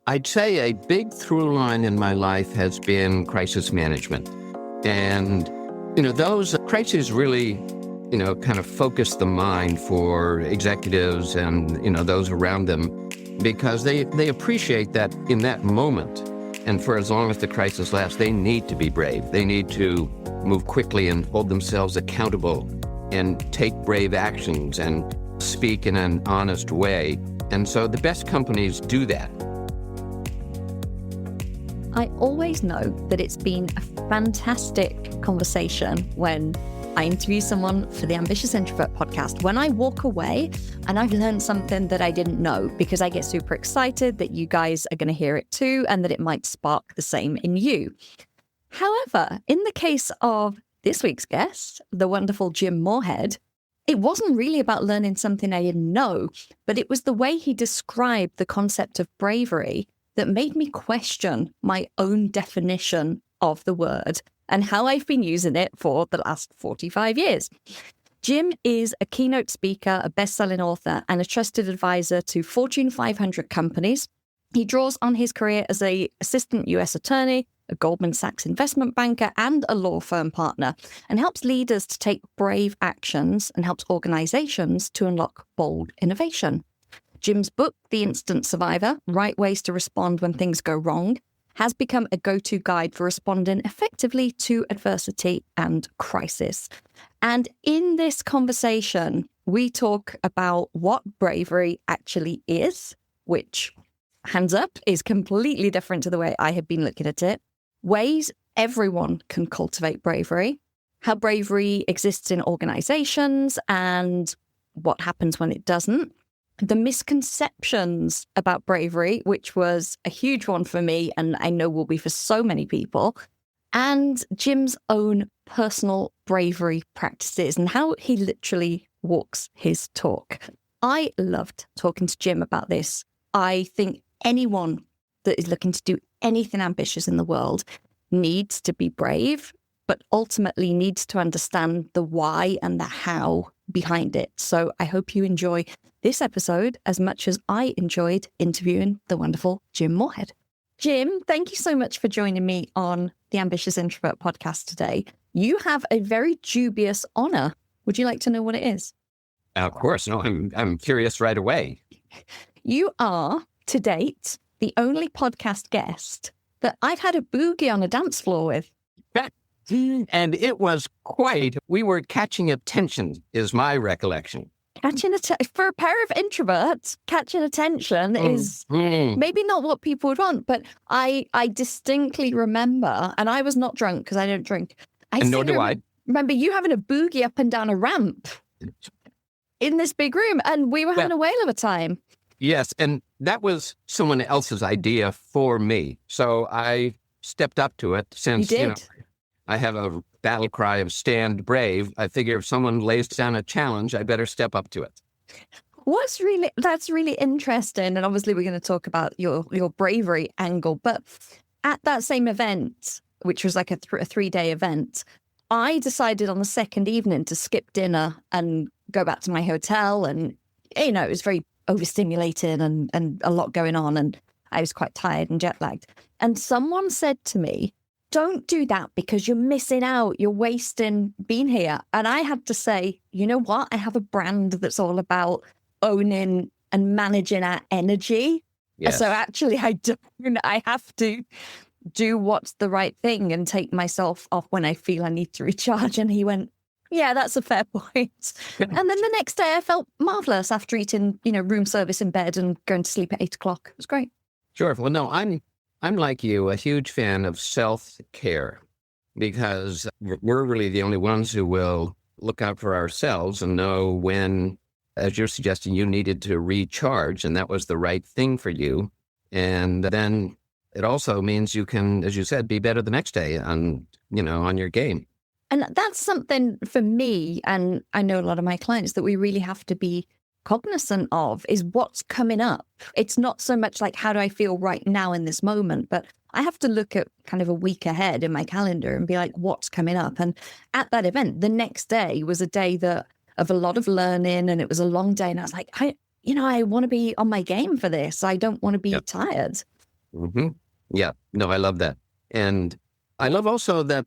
I'd say a big through line in my life has been crisis management. And, those crises really, kind of focus the mind for executives and, those around them, because they appreciate that in that moment, and for as long as the crisis lasts, they need to be brave. They need to move quickly and hold themselves accountable and take brave actions and speak in an honest way. And so the best companies do that. I always know that it's been a fantastic conversation when I interview someone for the Ambitious Introvert podcast, when I walk away and I've learned something that I didn't know, because I get super excited that you guys are going to hear it too, and that it might spark the same in you. However, in the case of this week's guest, the wonderful Jim Moorhead, it wasn't really about learning something I didn't know, but it was the way he described the concept of bravery that made me question my own definition of the word and how I've been using it for the last 45 years. Jim is a keynote speaker, a best-selling author, and a trusted advisor to Fortune 500 companies. He draws on his career as an Assistant U.S. attorney, a Goldman Sachs investment banker, and a law firm partner, and helps leaders to take brave actions and helps organizations to unlock bold innovation. Jim's book, The Instant Survivor, Right Ways to Respond When Things Go Wrong, has become a go-to guide for responding effectively to adversity and crisis. And in this conversation, we talk about what bravery actually is, which, hands up, is completely different to the way I have been looking at it, ways everyone can cultivate bravery, how bravery exists in organizations and what happens when it doesn't, the misconceptions about bravery, which was a huge one for me and I know will be for so many people, and Jim's own personal bravery practices and how he literally walks his talk. I loved talking to Jim about this. I think anyone that is looking to do anything ambitious in the world needs to be brave, but ultimately needs to understand the why and the how behind it. So I hope you enjoy this episode as much as I enjoyed interviewing the wonderful Jim Moorhead. Jim, thank you so much for joining me on the Ambitious Introvert podcast today. You have a very dubious honor. Would you like to know what it is? Of course. No, I'm curious right away. You are, to date, the only podcast guest that I've had a boogie on a dance floor with. And it was we were catching attention, is my recollection. For a pair of introverts, catching attention is maybe not what people would want, but I distinctly remember, and I was not drunk because I don't drink. And nor do I. Remember you having a boogie up and down a ramp in this big room, and we were having a whale of a time. Yes, and that was someone else's idea for me. So I stepped up to it since, I have a battle cry of stand brave. I figure if someone lays down a challenge, I better step up to it. That's really interesting. And obviously we're going to talk about your bravery angle. But at that same event, which was like a 3-day event, I decided on the second evening to skip dinner and go back to my hotel. And, it was very overstimulated and a lot going on. And I was quite tired and jet lagged. And someone said to me, don't do that because you're missing out. You're wasting being here. And I had to say, you know what? I have a brand that's all about owning and managing our energy. Yes. So actually, I have to do what's the right thing and take myself off when I feel I need to recharge. And he went, yeah, that's a fair point. And then the next day I felt marvelous after eating, room service in bed and going to sleep at 8:00. It was great. Sure. Well, no, I'm like you, a huge fan of self-care, because we're really the only ones who will look out for ourselves and know when, as you're suggesting, you needed to recharge and that was the right thing for you. And then it also means you can, as you said, be better the next day on your game. And that's something for me, and I know a lot of my clients, that we really have to be cognizant of is what's coming up. It's not so much like, how do I feel right now in this moment? But I have to look at kind of a week ahead in my calendar and be like, what's coming up? And at that event, the next day was a day of a lot of learning, and it was a long day. And I was like, I want to be on my game for this. I don't want to be tired. hmm Yeah, no, I love that. And I love also that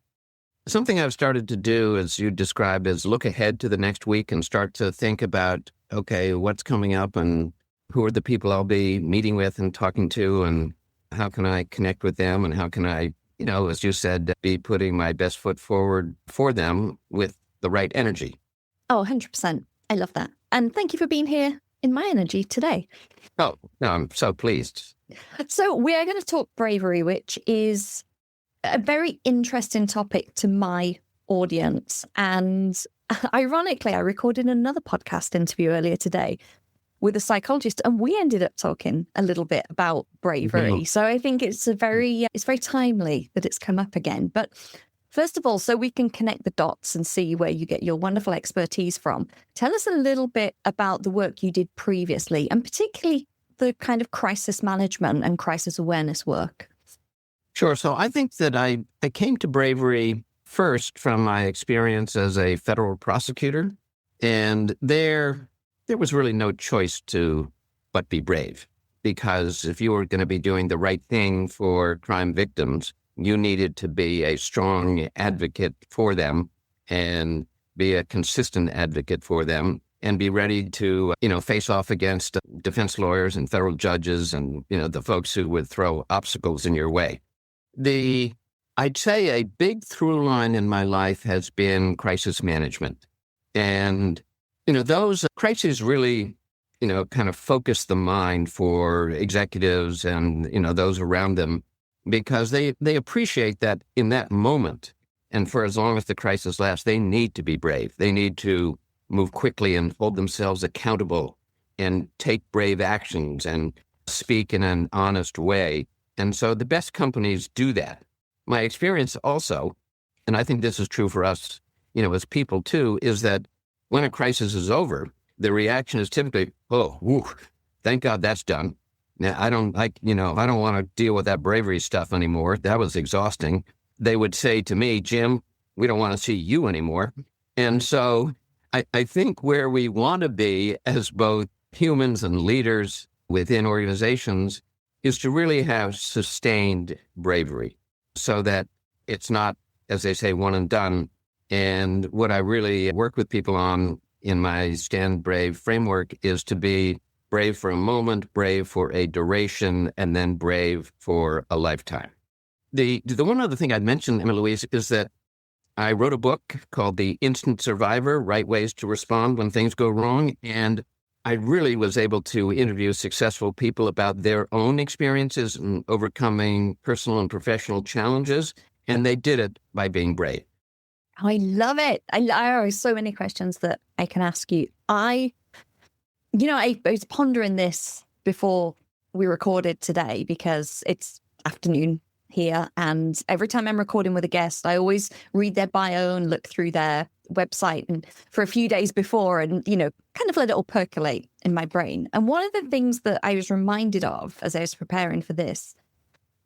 something I've started to do, as you described, is look ahead to the next week and start to think about, okay, what's coming up and who are the people I'll be meeting with and talking to, and how can I connect with them, and how can I, as you said, be putting my best foot forward for them with the right energy. Oh, 100%. I love that. And thank you for being here in my energy today. Oh, no, I'm so pleased. So we are going to talk bravery, which is a very interesting topic to my audience. And ironically, I recorded another podcast interview earlier today with a psychologist, and we ended up talking a little bit about bravery. So I think it's very timely that it's come up again. But first of all, so we can connect the dots and see where you get your wonderful expertise from, tell us a little bit about the work you did previously, and particularly the kind of crisis management and crisis awareness work. Sure. So I think that I came to bravery first from my experience as a federal prosecutor. And there was really no choice to but be brave, because if you were going to be doing the right thing for crime victims, you needed to be a strong advocate for them and be a consistent advocate for them and be ready to, face off against defense lawyers and federal judges and, the folks who would throw obstacles in your way. I'd say a big through line in my life has been crisis management. And, those crises really, kind of focus the mind for executives and, those around them, because they appreciate that in that moment, and for as long as the crisis lasts, they need to be brave. They need to move quickly and hold themselves accountable and take brave actions and speak in an honest way. And so the best companies do that. My experience also, and I think this is true for us, as people too, is that when a crisis is over, the reaction is typically, oh, whew, thank God that's done. Now, I don't want to deal with that bravery stuff anymore. That was exhausting. They would say to me, Jim, we don't want to see you anymore. And so I think where we want to be as both humans and leaders within organizations is to really have sustained bravery so that it's not, as they say, one and done. And what I really work with people on in my Stand Brave framework is to be brave for a moment, brave for a duration, and then brave for a lifetime. The one other thing I'd mention, Emma-Louise, is that I wrote a book called The Instant Survivor, Right Ways to Respond When Things Go Wrong. And I really was able to interview successful people about their own experiences in overcoming personal and professional challenges. And they did it by being brave. I love it. I have so many questions that I can ask you. I was pondering this before we recorded today, because it's afternoon here. And every time I'm recording with a guest, I always read their bio and look through their website and for a few days before and, kind of let it all percolate in my brain. And one of the things that I was reminded of as I was preparing for this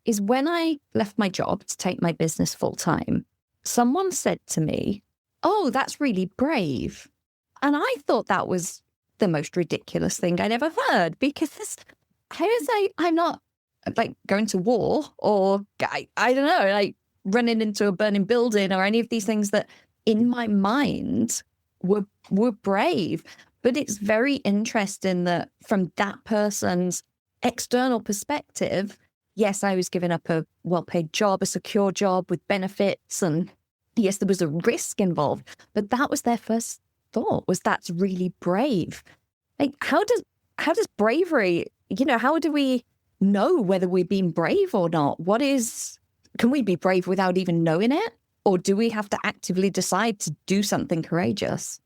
is when I left my job to take my business full time, someone said to me, "Oh, that's really brave." And I thought that was the most ridiculous thing I'd ever heard, because I'm not like going to war or I don't know, like running into a burning building or any of these things that in my mind were brave. But it's very interesting that from that person's external perspective, yes, I was giving up a well-paid job, a secure job with benefits, and yes, there was a risk involved, but that was their first thought, was that's really brave. Like, how does bravery, how do we know whether we're being brave or not? Can we be brave without even knowing it? Or do we have to actively decide to do something courageous?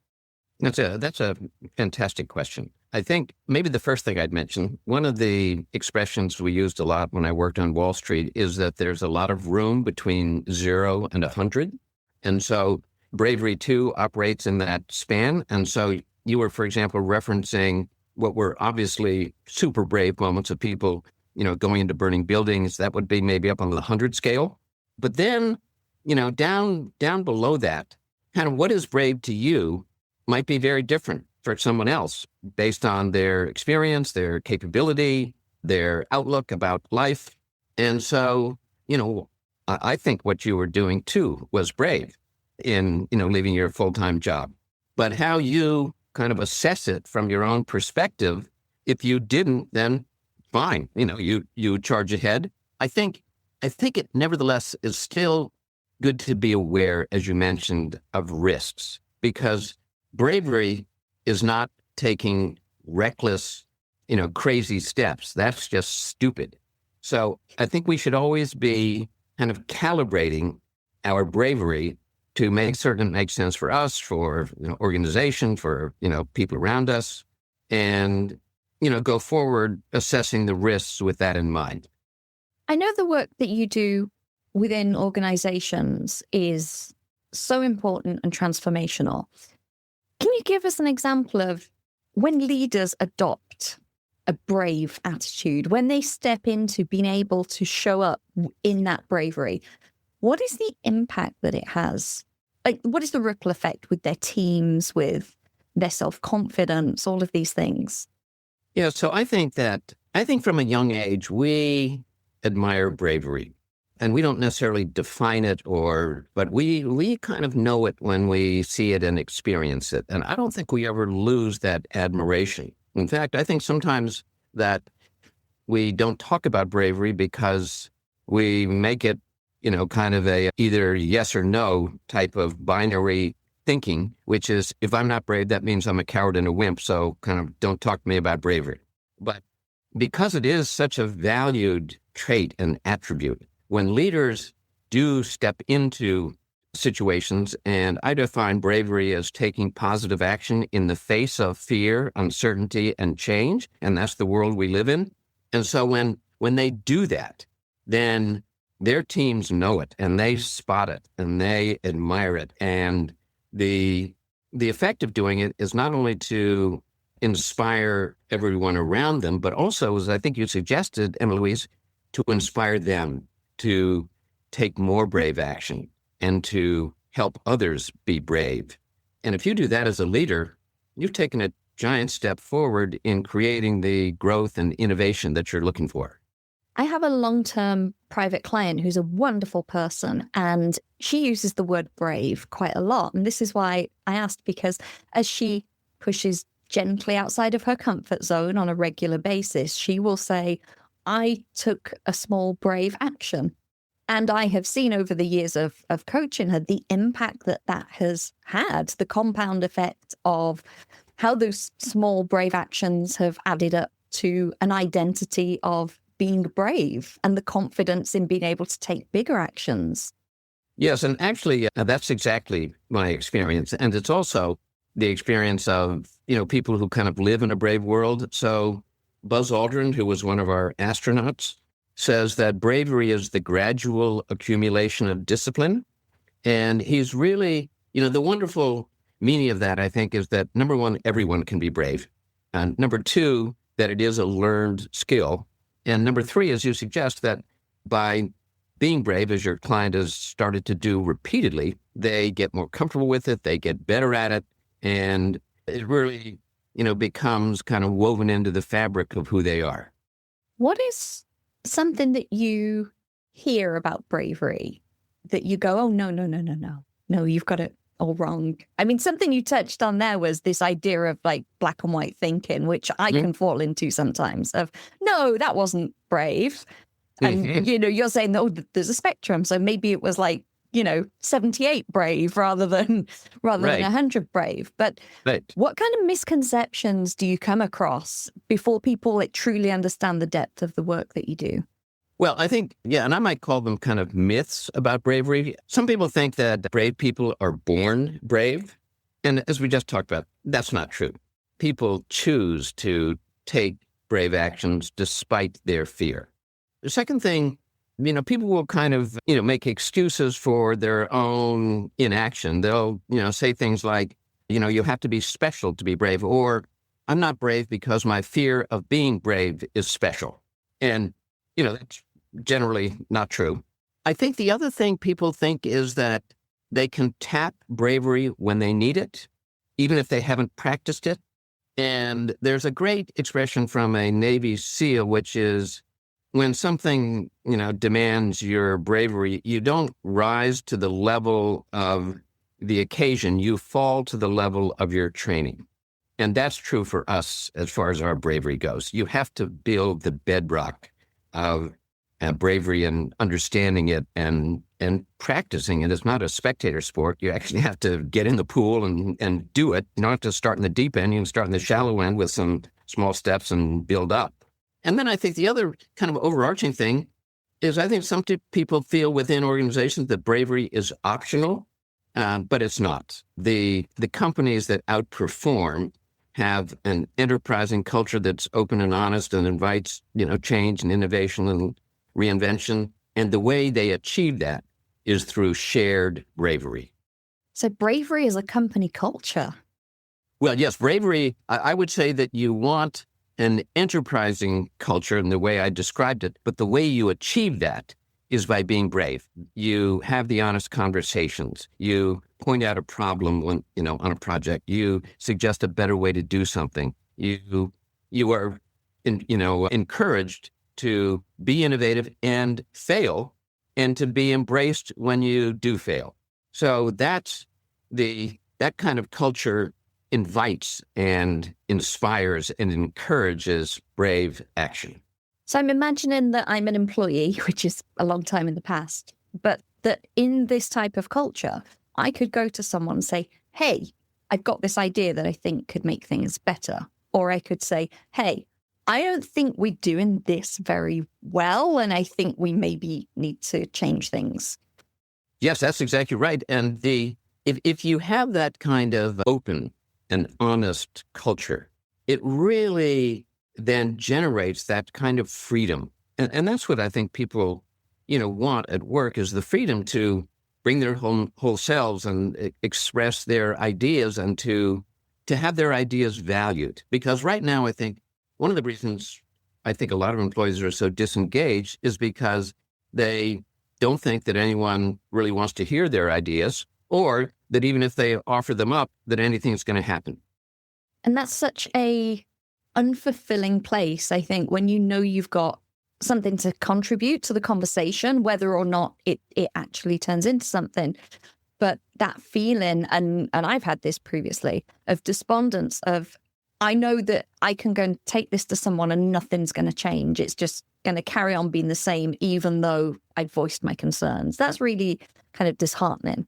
That's a fantastic question. I think maybe the first thing I'd mention, one of the expressions we used a lot when I worked on Wall Street is that there's a lot of room between 0 and 100. And so bravery too operates in that span. And so you were, for example, referencing what were obviously super brave moments of people, going into burning buildings. That would be maybe up on the 100 scale. But then, down below that, kind of what is brave to you might be very different for someone else based on their experience, their capability, their outlook about life. And so, I think what you were doing too was brave in, leaving your full-time job. But how you kind of assess it from your own perspective, if you didn't, then fine. You charge ahead. I think it nevertheless is still good to be aware, as you mentioned, of risks, because bravery is not taking reckless, crazy steps. That's just stupid. So I think we should always be kind of calibrating our bravery to make certain it makes sense for us, for organization, for people around us, and go forward assessing the risks with that in mind. I know the work that you do within organizations is so important and transformational. Can you give us an example of when leaders adopt a brave attitude, when they step into being able to show up in that bravery? What is the impact that it has? Like, what is the ripple effect with their teams, with their self-confidence, all of these things? Yeah, so I think from a young age, we admire bravery. And we don't necessarily define it, but we kind of know it when we see it and experience it. And I don't think we ever lose that admiration. In fact, I think sometimes that we don't talk about bravery because we make it, kind of a either yes or no type of binary thinking, which is, if I'm not brave, that means I'm a coward and a wimp. So kind of don't talk to me about bravery. But because it is such a valued trait and attribute, when leaders do step into situations, and I define bravery as taking positive action in the face of fear, uncertainty, and change, and that's the world we live in. And so when they do that, then their teams know it, and they spot it, and they admire it. And the effect of doing it is not only to inspire everyone around them, but also, as I think you suggested, Emma-Louise, to inspire them to take more brave action and to help others be brave. And if you do that as a leader, you've taken a giant step forward in creating the growth and innovation that you're looking for. I have a long-term private client who's a wonderful person, and she uses the word brave quite a lot. And this is why I asked, because as she pushes gently outside of her comfort zone on a regular basis, she will say, I took a small brave action. And I have seen over the years of coaching her, the impact that has had, the compound effect of how those small brave actions have added up to an identity of being brave and the confidence in being able to take bigger actions. Yes, and actually, that's exactly my experience. And it's also the experience of, people who kind of live in a brave world. So Buzz Aldrin, who was one of our astronauts, says that bravery is the gradual accumulation of discipline. And he's really, the wonderful meaning of that, I think, is that, number one, everyone can be brave. And number two, that it is a learned skill. And number three, as you suggest, that by being brave, as your client has started to do repeatedly, they get more comfortable with it, they get better at it, and it really, becomes kind of woven into the fabric of who they are. What is something that you hear about bravery that you go, oh, no, you've got it all wrong? I mean, something you touched on there was this idea of like black and white thinking, which I can fall into sometimes of, no, that wasn't brave. And, you're saying, oh, there's a spectrum. So maybe it was like, 78 brave rather than 100 brave. But what kind of misconceptions do you come across before people truly understand the depth of the work that you do? Well, I think, and I might call them kind of myths about bravery. Some people think that brave people are born brave. And as we just talked about, that's not true. People choose to take brave actions despite their fear. The second thing, people will kind of, make excuses for their own inaction. They'll, say things like, you have to be special to be brave, or I'm not brave because my fear of being brave is special. And, that's generally not true. I think the other thing people think is that they can tap bravery when they need it, even if they haven't practiced it. And there's a great expression from a Navy SEAL, which is, when something, demands your bravery, you don't rise to the level of the occasion, you fall to the level of your training. And that's true for us as far as our bravery goes. You have to build the bedrock of bravery and understanding it and practicing it. It's not a spectator sport. You actually have to get in the pool and do it. You don't have to start in the deep end. You can start in the shallow end with some small steps and build up. And then I think the other kind of overarching thing is I think some people feel within organizations that bravery is optional, but it's not. The companies that outperform have an enterprising culture that's open and honest and invites, change and innovation and reinvention. And the way they achieve that is through shared bravery. So bravery is a company culture. Well, yes, bravery, I would say that you want an enterprising culture in the way I described it, but the way you achieve that is by being brave. You have the honest conversations. You point out a problem when, on a project. You suggest a better way to do something. You are, encouraged to be innovative and fail, and to be embraced when you do fail. So that kind of culture invites and inspires and encourages brave action. So I'm imagining that I'm an employee, which is a long time in the past, but that in this type of culture, I could go to someone and say, hey, I've got this idea that I think could make things better. Or I could say, hey, I don't think we're doing this very well, and I think we maybe need to change things. Yes, that's exactly right. And if you have that kind of open and honest culture, it really then generates that kind of freedom. And that's what I think people, want at work, is the freedom to bring their whole selves and express their ideas and to have their ideas valued. Because right now, I think one of the reasons I think a lot of employees are so disengaged is because they don't think that anyone really wants to hear their ideas, or that even if they offer them up, that anything's going to happen. And that's such a unfulfilling place, I think, when you've got something to contribute to the conversation, whether or not it actually turns into something. But that feeling, and I've had this previously, of despondence, of I know that I can go and take this to someone and nothing's going to change. It's just going to carry on being the same, even though I voiced my concerns. That's really kind of disheartening.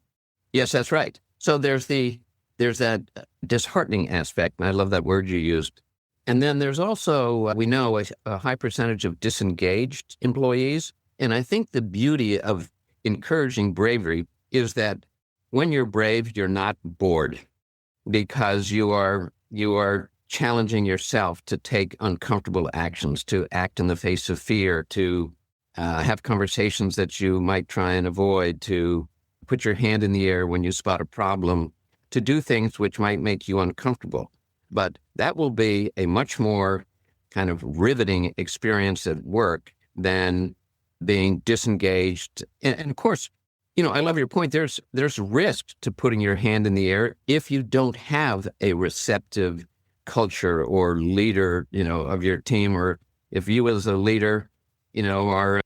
Yes, that's right. So there's that disheartening aspect, and I love that word you used. And then there's also, we know, a high percentage of disengaged employees. And I think the beauty of encouraging bravery is that when you're brave, you're not bored, because you are challenging yourself to take uncomfortable actions, to act in the face of fear, to have conversations that you might try and avoid, to put your hand in the air when you spot a problem, to do things which might make you uncomfortable. But that will be a much more kind of riveting experience at work than being disengaged. And of course, I love your point. There's risk to putting your hand in the air if you don't have a receptive culture or leader, of your team, or if you as a leader, are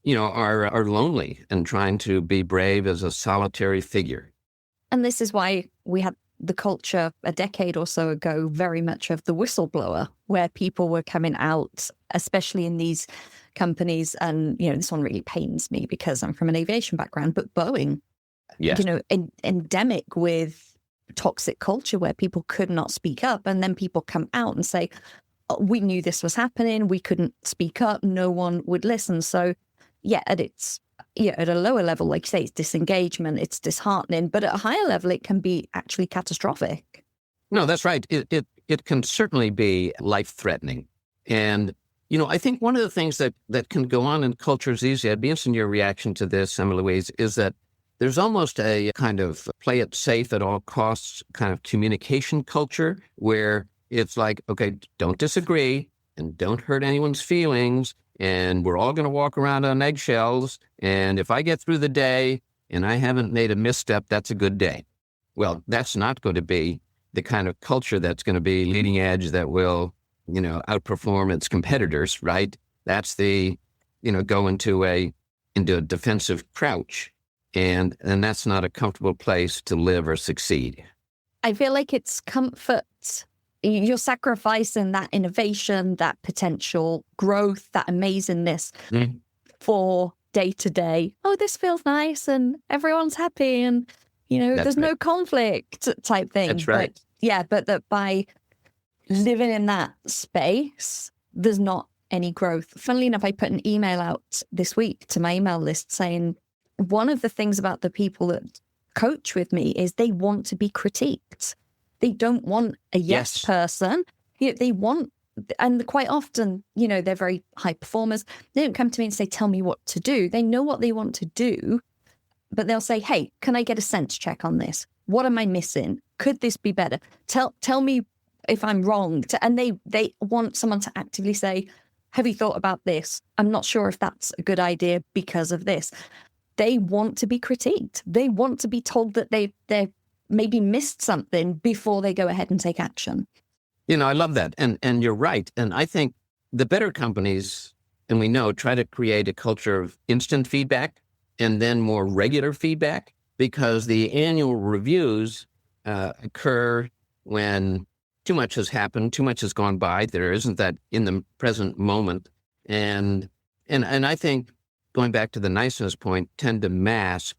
lonely and trying to be brave as a solitary figure. And this is why we had the culture a decade or so ago, very much of the whistleblower, where people were coming out, especially in these companies. And, this one really pains me because I'm from an aviation background, but Boeing, yes, endemic with toxic culture where people could not speak up. And then people come out and say, oh, we knew this was happening. We couldn't speak up. No one would listen. So at a lower level, like you say, it's disengagement, it's disheartening, but at a higher level, it can be actually catastrophic. No, that's right. It can certainly be life-threatening. And, I think one of the things that can go on in cultures these days, I'd be interested in your reaction to this, Emma-Louise, is that there's almost a kind of play it safe at all costs kind of communication culture where it's like, okay, don't disagree and don't hurt anyone's feelings. And we're all going to walk around on eggshells. And if I get through the day and I haven't made a misstep, that's a good day. Well, that's not going to be the kind of culture that's going to be leading edge that will, outperform its competitors, right? That's the go into a defensive crouch. And that's not a comfortable place to live or succeed. I feel like it's comfort. You're sacrificing that innovation, that potential growth, that amazingness for day to day. Oh, this feels nice and everyone's happy and, there's no conflict type thing. That's right. But that by living in that space, there's not any growth. Funnily enough, I put an email out this week to my email list saying one of the things about the people that coach with me is they want to be critiqued. They don't want a yes person. They want, and quite often, they're very high performers. They don't come to me and say, tell me what to do. They know what they want to do, but they'll say, hey, can I get a sense check on this? What am I missing? Could this be better? Tell me if I'm wrong. And they want someone to actively say, have you thought about this? I'm not sure if that's a good idea because of this. They want to be critiqued. They want to be told that they maybe missed something before they go ahead and take action. I love that. And you're right. And I think the better companies, and we know, try to create a culture of instant feedback and then more regular feedback, because the annual reviews occur when too much has happened, too much has gone by. There isn't that in the present moment. And I think, going back to the niceness point, tend to mask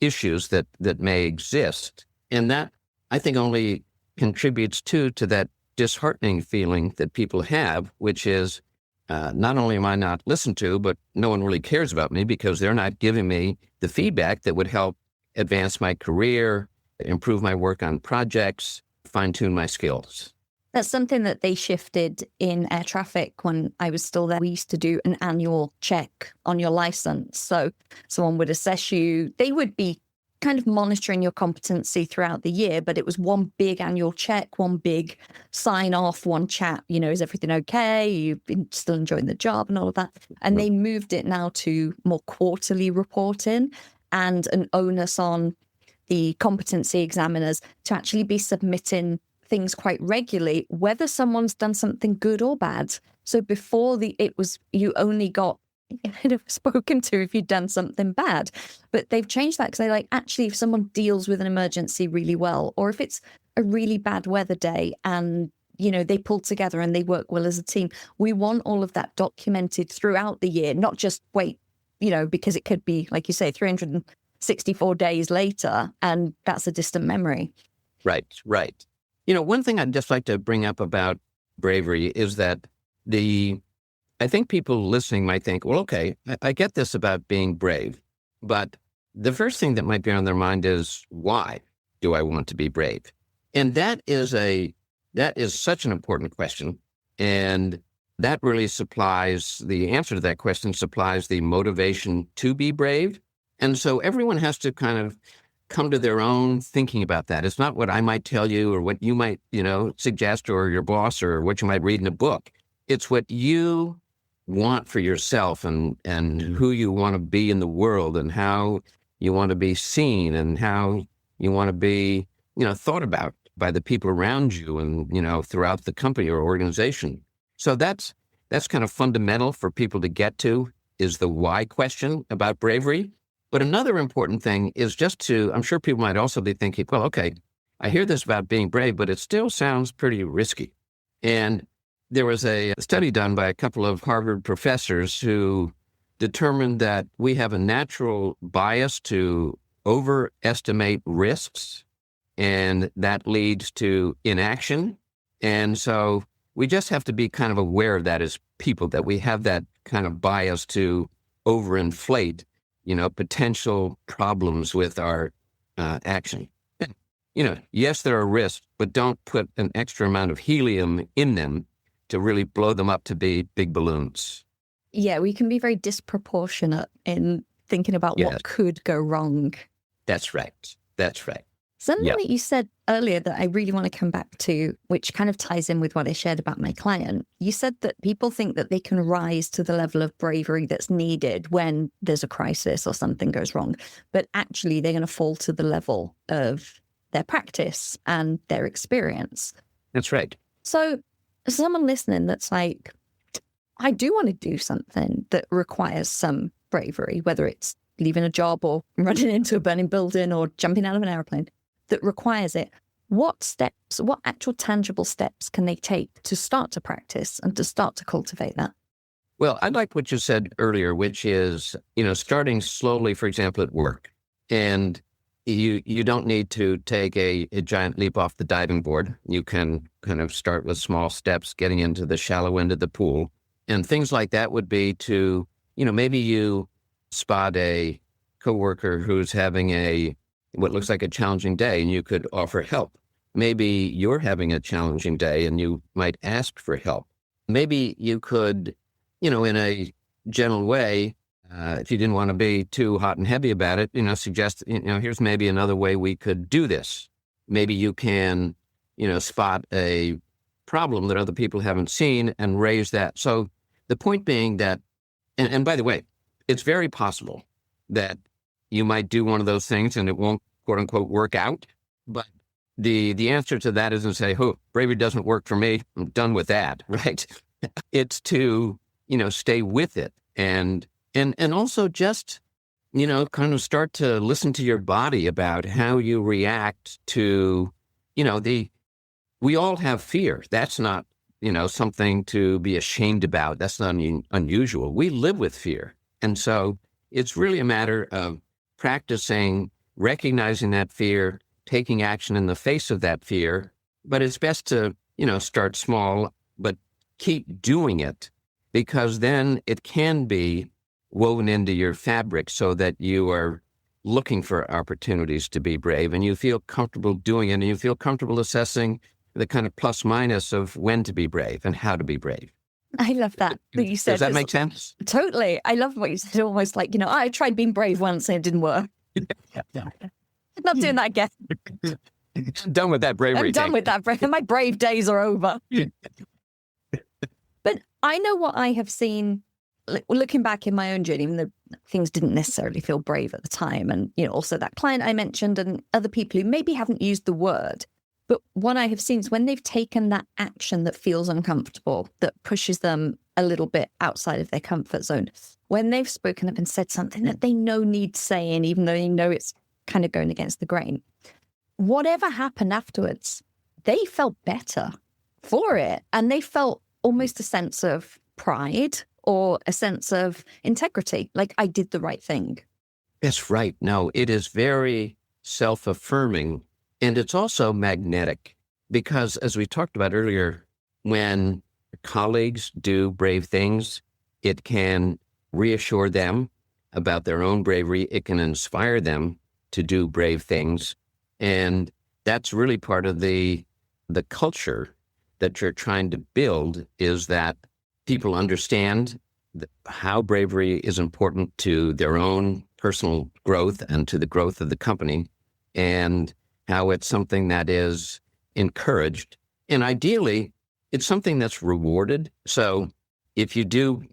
issues that may exist. And that, I think, only contributes to that disheartening feeling that people have, which is not only am I not listened to, but no one really cares about me because they're not giving me the feedback that would help advance my career, improve my work on projects, fine-tune my skills. That's something that they shifted in air traffic when I was still there. We used to do an annual check on your license. So someone would assess you. They would be kind of monitoring your competency throughout the year, but it was one big annual check, one big sign off, one chat, is everything okay? You've been still enjoying the job and all of that. And they moved it now to more quarterly reporting and an onus on the competency examiners to actually be submitting things quite regularly, whether someone's done something good or bad. So before you only got spoken to if you'd done something bad. But they've changed that because they're like, actually, if someone deals with an emergency really well, or if it's a really bad weather day and, they pull together and they work well as a team, we want all of that documented throughout the year, not just wait, because it could be, like you say, 364 days later, and that's a distant memory. Right. One thing I'd just like to bring up about bravery is that I think people listening might think, well, okay, I get this about being brave, but the first thing that might be on their mind is, why do I want to be brave? And that is such an important question. And that really the answer to that question supplies the motivation to be brave. And so everyone has to kind of come to their own thinking about that. It's not what I might tell you or what you might, suggest, or your boss, or what you might read in a book. It's what you want for yourself and who you want to be in the world and how you want to be seen and how you want to be, thought about by the people around you and, throughout the company or organization. So that's kind of fundamental for people to get to, is the why question about bravery. But another important thing is I'm sure people might also be thinking, well, okay, I hear this about being brave, but it still sounds pretty risky. And there was a study done by a couple of Harvard professors who determined that we have a natural bias to overestimate risks, and that leads to inaction. And so we just have to be kind of aware of that as people, that we have that kind of bias to overinflate, potential problems with our action. Yes, there are risks, but don't put an extra amount of helium in them to really blow them up to be big balloons. Yeah, we can be very disproportionate in thinking about what could go wrong. That's right. Something that you said earlier that I really want to come back to, which kind of ties in with what I shared about my client. You said that people think that they can rise to the level of bravery that's needed when there's a crisis or something goes wrong, but actually they're going to fall to the level of their practice and their experience. That's right. So someone listening that's like, I do want to do something that requires some bravery, whether it's leaving a job or running into a burning building or jumping out of an airplane, that requires it. What actual tangible steps can they take to start to practice and to start to cultivate that? Well, I like what you said earlier, which is, starting slowly, for example, at work. And you don't need to take a giant leap off the diving board. You can kind of start with small steps, getting into the shallow end of the pool. And things like that would be to, maybe you spot a coworker who's having what looks like a challenging day, and you could offer help. Maybe you're having a challenging day and you might ask for help. Maybe you could, in a gentle way, if you didn't want to be too hot and heavy about it, suggest, here's maybe another way we could do this. Maybe you can, spot a problem that other people haven't seen and raise that. So the point being that, and by the way, it's very possible that you might do one of those things and it won't, quote unquote, work out. But the answer to that isn't say, oh, bravery doesn't work for me, I'm done with that, right? It's to, stay with it and also just, kind of start to listen to your body about how you react to, we all have fear. That's not, something to be ashamed about. That's not unusual. We live with fear. And so it's really a matter of practicing, recognizing that fear, taking action in the face of that fear. But it's best to, start small, but keep doing it, because then it can be woven into your fabric so that you are looking for opportunities to be brave and you feel comfortable doing it and you feel comfortable assessing the kind of plus minus of when to be brave and how to be brave. I love that you said. Does that make sense? Totally. I love what you said. Almost like, I tried being brave once and it didn't work. Yeah. Not doing that again. I'm done with that bravery. I'm done with that. My brave days are over. But I know what I have seen, looking back in my own journey, even though things didn't necessarily feel brave at the time. And, also that client I mentioned and other people who maybe haven't used the word. But what I have seen is when they've taken that action that feels uncomfortable, that pushes them a little bit outside of their comfort zone, when they've spoken up and said something that they know needs saying, even though they know it's kind of going against the grain, whatever happened afterwards, they felt better for it. And they felt almost a sense of pride or a sense of integrity, like I did the right thing. That's right. No, it is very self-affirming. And it's also magnetic because, as we talked about earlier, when colleagues do brave things, it can reassure them about their own bravery. It can inspire them to do brave things. And that's really part of the culture that you're trying to build, is that people understand how bravery is important to their own personal growth and to the growth of the company, and how it's something that is encouraged. And ideally, it's something that's rewarded. So if you do,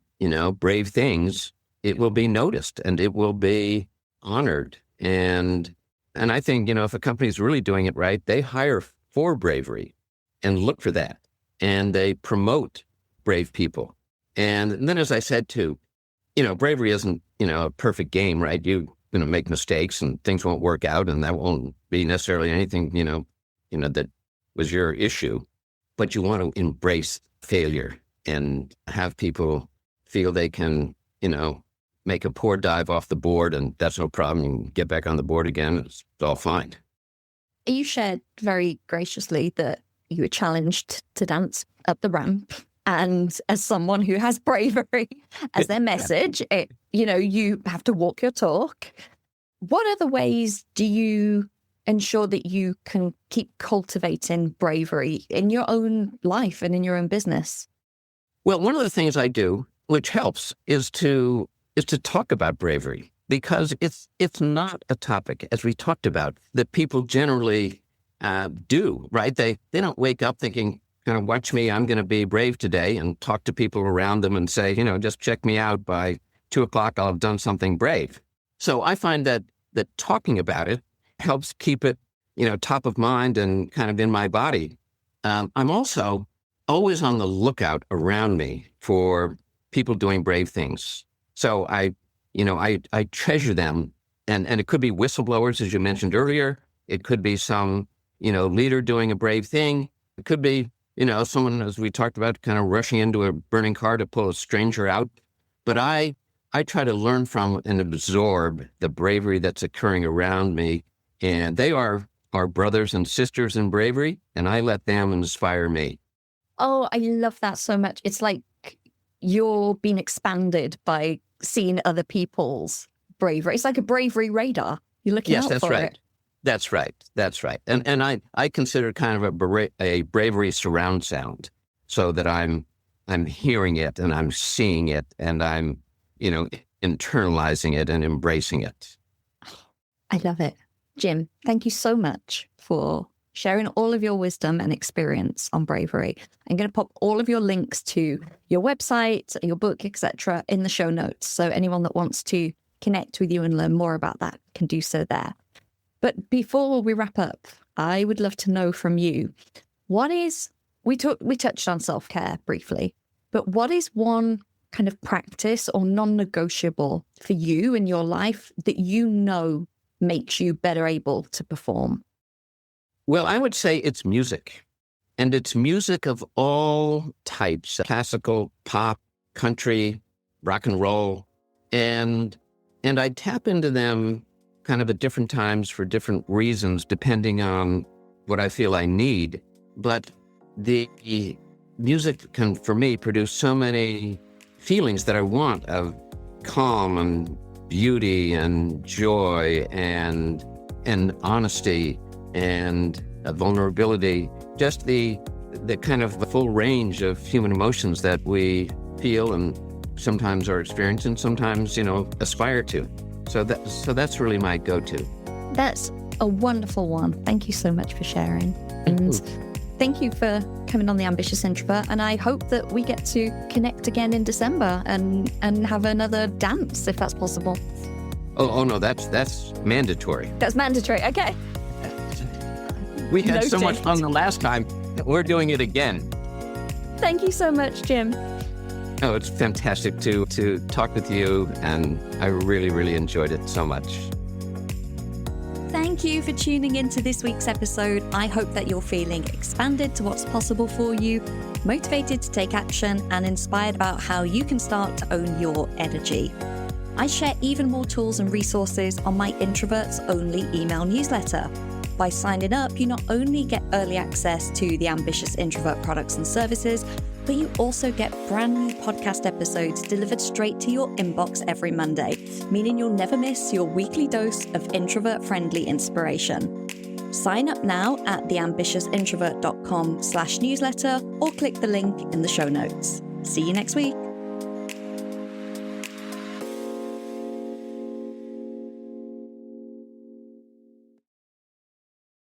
brave things, it will be noticed and it will be honored. And I think, if a company is really doing it right, they hire for bravery and look for that. And they promote brave people. And then, as I said too, bravery isn't, a perfect game, right? You're going to make mistakes and things won't work out, and that won't be necessarily anything, that was your issue. But you want to embrace failure and have people feel they can, make a poor dive off the board, and that's no problem. You can get back on the board again. It's all fine. You shared very graciously that you were challenged to dance up the ramp. And as someone who has bravery as their message, you have to walk your talk. What other ways do you ensure that you can keep cultivating bravery in your own life and in your own business? Well, one of the things I do, which helps, is to talk about bravery, because it's not a topic, as we talked about, that people generally do, right? They don't wake up thinking, watch me, I'm going to be brave today, and talk to people around them and say, just check me out, by 2:00, I'll have done something brave. So I find that talking about it helps keep it, top of mind and kind of in my body. I'm also always on the lookout around me for people doing brave things. So I treasure them. And it could be whistleblowers, as you mentioned earlier. It could be some, leader doing a brave thing. It could be, someone, as we talked about, kind of rushing into a burning car to pull a stranger out. But I try to learn from and absorb the bravery that's occurring around me. And they are our brothers and sisters in bravery, and I let them inspire me. Oh, I love that so much. It's like you're being expanded by seeing other people's bravery. It's like a bravery radar. You're looking out for it. That's right. That's right. And I consider kind of a bravery surround sound, so that I'm hearing it and I'm seeing it and I'm, internalizing it and embracing it. I love it. Jim, thank you so much for sharing all of your wisdom and experience on bravery. I'm going to pop all of your links to your website, your book, etc. in the show notes. So anyone that wants to connect with you and learn more about that can do so there. But before we wrap up, I would love to know from you, we touched on self-care briefly, but what is one kind of practice or non-negotiable for you in your life that makes you better able to perform? Well, I would say it's music. And it's music of all types: classical, pop, country, rock and roll. And I tap into them kind of at different times for different reasons, depending on what I feel I need. But the music can, for me, produce so many feelings that I want of calm and beauty and joy and honesty and vulnerability, just the kind of full range of human emotions that we feel and sometimes are experiencing, sometimes, aspire to. So that's really my go-to. That's a wonderful one. Thank you so much for sharing. And thank you for coming on the Ambitious Introvert. And I hope that we get to connect again in December and have another dance, if that's possible. Oh no, that's mandatory. That's mandatory. Okay. We had so much fun the last time. We're doing it again. Thank you so much, Jim. Oh, it's fantastic to talk with you, and I really, really enjoyed it so much. Thank you for tuning into this week's episode. I hope that you're feeling expanded to what's possible for you, motivated to take action, and inspired about how you can start to own your energy. I share even more tools and resources on my Introverts Only email newsletter. By signing up, you not only get early access to the Ambitious Introvert products and services, but you also get brand new podcast episodes delivered straight to your inbox every Monday, meaning you'll never miss your weekly dose of introvert-friendly inspiration. Sign up now at theambitiousintrovert.com/newsletter or click the link in the show notes. See you next week.